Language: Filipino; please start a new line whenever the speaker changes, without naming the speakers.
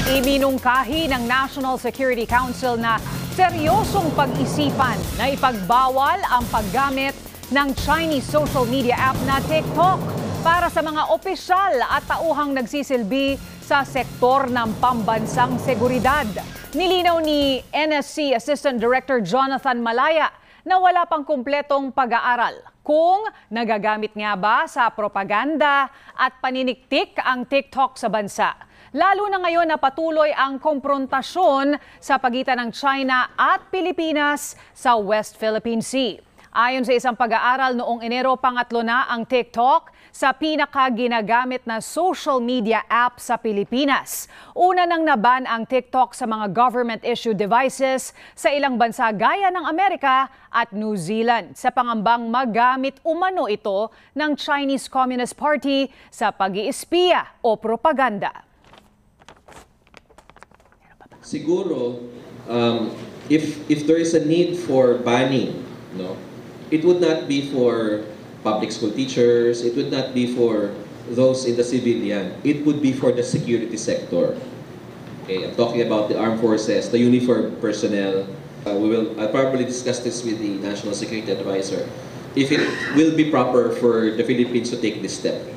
Iminungkahi ng National Security Council na seryosong pag-isipan na ipagbawal ang paggamit ng Chinese social media app na TikTok para sa mga opisyal at tauhang nagsisilbi sa sektor ng pambansang seguridad. Nilinaw ni NSC Assistant Director Jonathan Malaya na wala pang kumpletong pag-aaral kung nagagamit nga ba sa propaganda at paniniktik ang TikTok sa bansa. Lalo na ngayon na patuloy ang komprontasyon sa pagitan ng China at Pilipinas sa West Philippine Sea. Ayon sa isang pag-aaral noong Enero, pangatlo na ang TikTok sa pinakaginagamit na social media app sa Pilipinas. Una nang naban ang TikTok sa mga government-issued devices sa ilang bansa gaya ng Amerika at New Zealand sa pangambang magamit umano ito ng Chinese Communist Party sa pag-iispiya o propaganda.
Siguro, if there is a need for banning, no, it would not be for public school teachers, it would not be for those in the civilian, it would be for the security sector. Okay, I'm talking about the armed forces, the uniformed personnel. I'll probably discuss this with the National Security Advisor if it will be proper for the Philippines to take this step.